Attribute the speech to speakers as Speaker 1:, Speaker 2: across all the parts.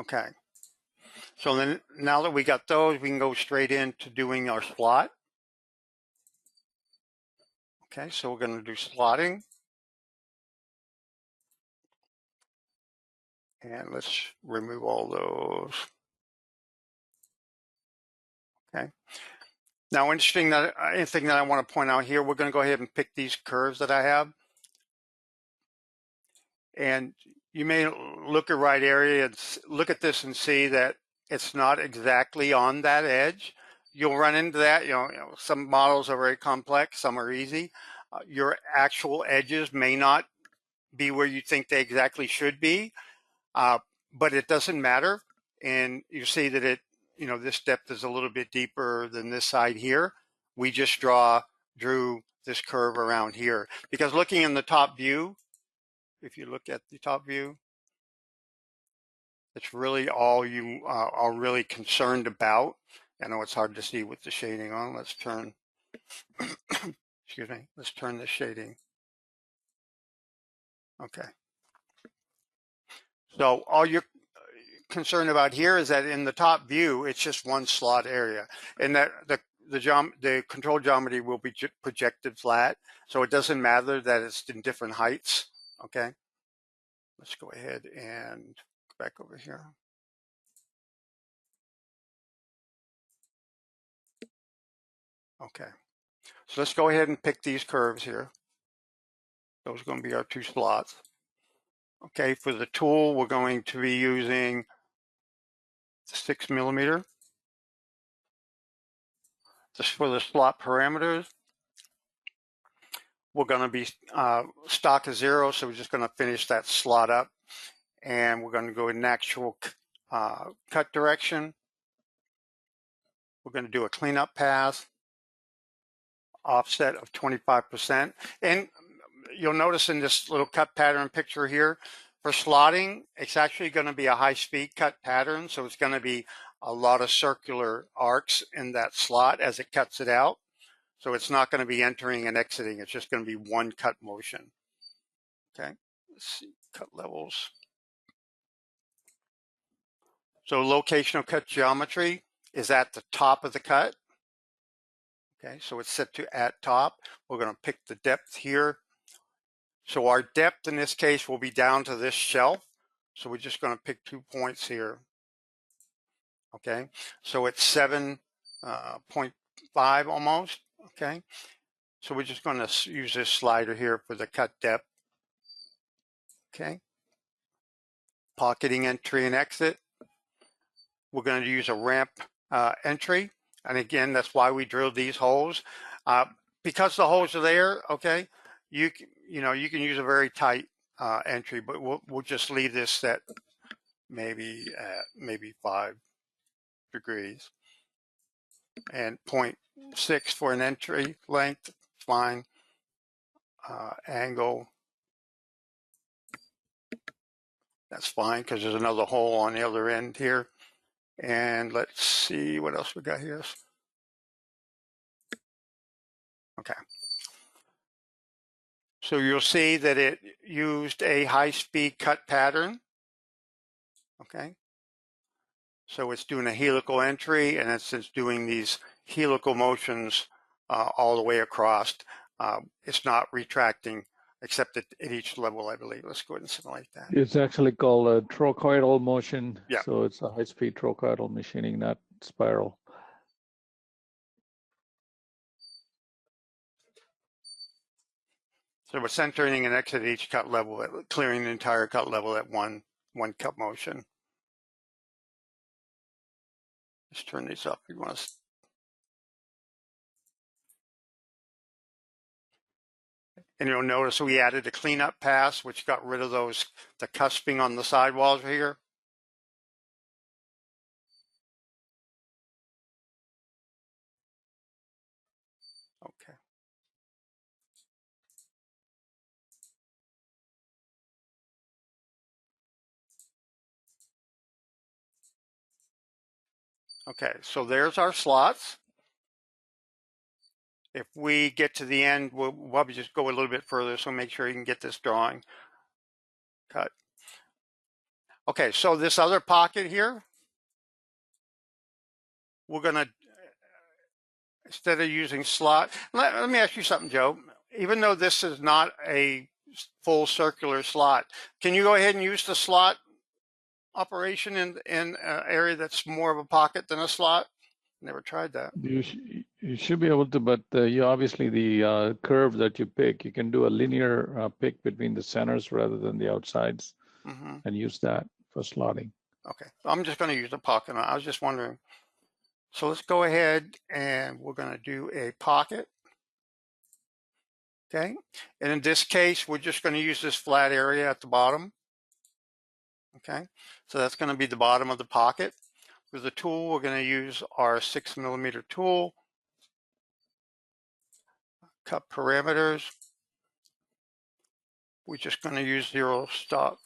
Speaker 1: Okay. So then now that we got those, we can go straight into doing our slot. Okay, so we're going to do slotting. And let's remove all those. Okay. Now, anything that I want to point out here, we're going to go ahead and pick these curves that I have. And you may look at right area and look at this and see that it's not exactly on that edge. You'll run into that. You know, some models are very complex, some are easy. Your actual edges may not be where you think they exactly should be, but it doesn't matter. And you see that it, you know, this depth is a little bit deeper than this side here. We just drew this curve around here because looking in the top view, if you look at the top view, it's really all you are really concerned about. I know it's hard to see with the shading on. Let's turn, excuse me, let's turn the shading. Okay. So all you're concerned about here is that in the top view, it's just one slot area, and that the control geometry will be projected flat, so it doesn't matter that it's in different heights. Okay, let's go ahead and go back over here. Okay, so let's go ahead and pick these curves here. Those are going to be our two slots. Okay, for the tool, we're going to be using 6 millimeter. Just for the slot parameters, we're going to be stock is 0, so we're just going to finish that slot up, and we're going to go in actual cut direction. We're going to do a cleanup pass, offset of 25%, and you'll notice in this little cut pattern picture here, for slotting, it's actually going to be a high-speed cut pattern, so it's going to be a lot of circular arcs in that slot as it cuts it out. So it's not going to be entering and exiting. It's just going to be one cut motion. Okay, let's see, cut levels. So location of cut geometry is at the top of the cut. Okay, so it's set to at top. We're going to pick the depth here. So our depth in this case will be down to this shelf. So we're just going to pick 2 points here. Okay, so it's 7.5 almost. Okay, so we're just going to use this slider here for the cut depth. Okay, pocketing entry and exit. We're going to use a ramp entry, and again, that's why we drilled these holes. Because the holes are there, okay, you can use a very tight entry, but we'll just leave this set maybe 5 degrees, and 0.6 for an entry length, fine. Angle, that's fine because there's another hole on the other end here. And let's see what else we got here. Okay. So you'll see that it used a high-speed cut pattern. Okay. So it's doing a helical entry, and it's doing these helical motions all the way across. It's not retracting except at each level, I believe. Let's go ahead and simulate that.
Speaker 2: It's actually called a trochoidal motion.
Speaker 1: Yeah.
Speaker 2: So it's a high-speed trochoidal machining, not spiral.
Speaker 1: So we're centering and exiting each cut level, clearing the entire cut level at one cut motion. Let's turn these up. You want to. And you'll notice we added a cleanup pass, which got rid of the cusping on the sidewalls here. Okay. Okay, so there's our slots. If we get to the end, we'll probably just go a little bit further, so make sure you can get this drawing cut. Okay, so this other pocket here, we're gonna, instead of using slot, let me ask you something, Joe. Even though this is not a full circular slot, can you go ahead and use the slot operation in an area that's more of a pocket than a slot? Never tried that.
Speaker 2: You should be able to, but you obviously the curve that you pick, you can do a linear pick between the centers rather than the outsides, and use that for slotting.
Speaker 1: Okay, I'm just going to use the pocket. I was just wondering. So let's go ahead and we're going to do a pocket. Okay, and in this case, we're just going to use this flat area at the bottom. Okay, so that's going to be the bottom of the pocket. With the tool, we're going to use our 6mm tool, cut parameters. We're just going to use zero stop.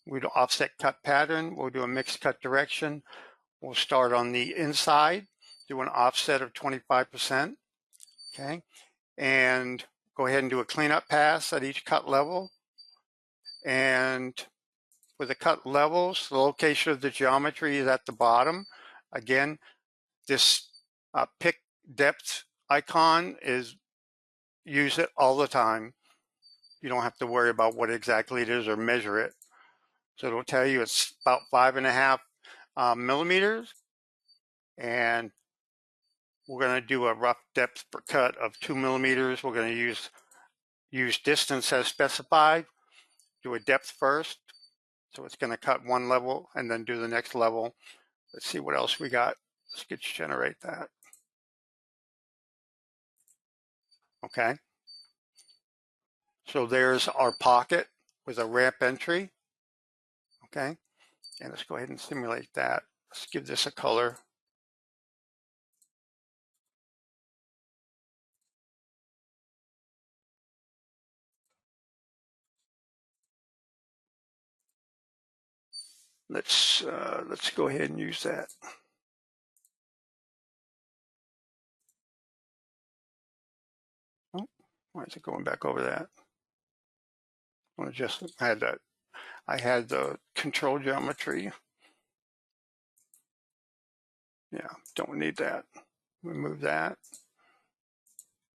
Speaker 1: We do offset cut pattern. We'll do a mixed cut direction. We'll start on the inside, do an offset of 25%. Okay, and go ahead and do a cleanup pass at each cut level. And with the cut levels, the location of the geometry is at the bottom. Again, this pick depth icon is, use it all the time. You don't have to worry about what exactly it is or measure it. So it'll tell you it's about 5.5 millimeters. And we're going to do a rough depth per cut of 2 millimeters. We're going to use distance as specified. Do a depth first. So it's going to cut one level and then do the next level. Let's see what else we got. Let's generate that. Okay. So there's our pocket with a ramp entry. Okay. And let's go ahead and simulate that. Let's give this a color. Let's go ahead and use that. Oh, why is it going back over that? I just had that. I had the control geometry. Yeah, don't need that. Remove that.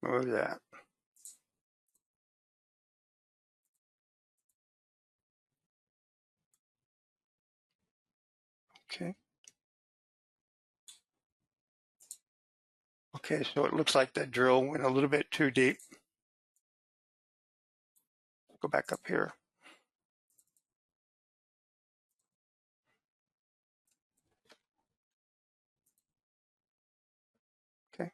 Speaker 1: Remove that. Okay. Okay, so it looks like that drill went a little bit too deep. Go back up here. Okay.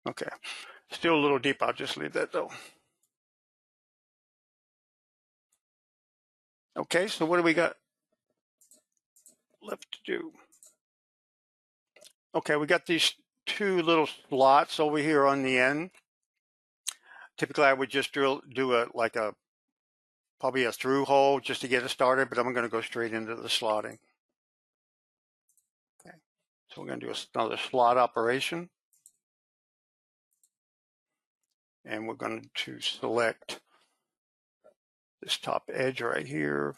Speaker 1: Okay. Still a little deep. I'll just leave that though. Okay, so what do we got left to do? Okay, we got these two little slots over here on the end. Typically, I would just do probably a through hole just to get it started, but I'm going to go straight into the slotting. Okay, so we're going to do another slot operation. And we're going to select this top edge right here.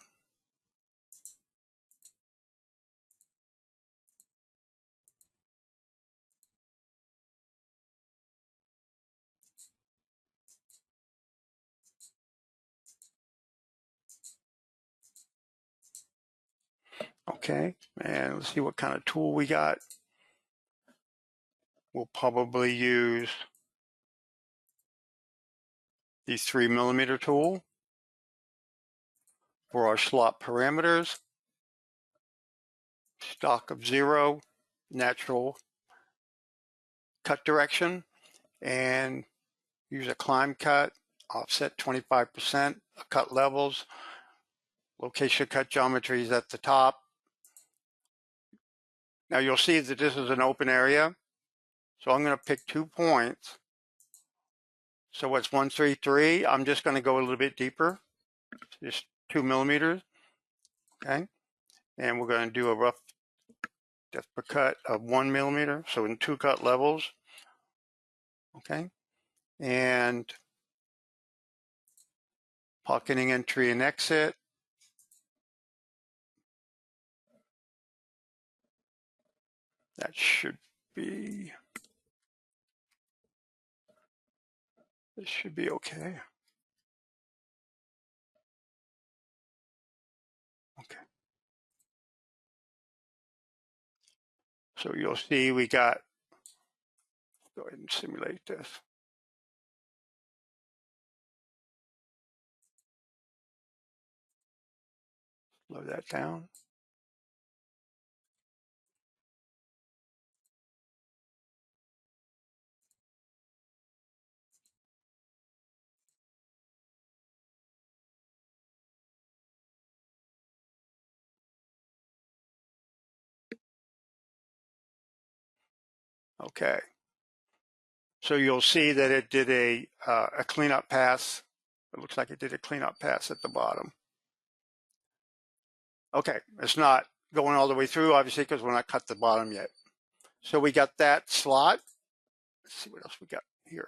Speaker 1: Okay, and let's see what kind of tool we got. We'll probably use the 3mm tool for our slot parameters. Stock of 0, natural cut direction, and use a climb cut, offset 25%, cut levels, location cut geometries at the top. Now you'll see that this is an open area, so I'm going to pick 2 points So what's 133? I'm just going to go a little bit deeper, just 2 millimeters. Okay. And we're going to do a rough depth per cut of 1 millimeter. So in 2 cut levels. Okay. And pocketing entry and exit. That should be, this should be okay. Okay. So you'll see we got, go ahead and simulate this. Slow that down. Okay. So you'll see that it did a cleanup pass. It looks like it did a cleanup pass at the bottom. Okay, it's not going all the way through, obviously, because we're not cut the bottom yet. So we got that slot. Let's see what else we got here.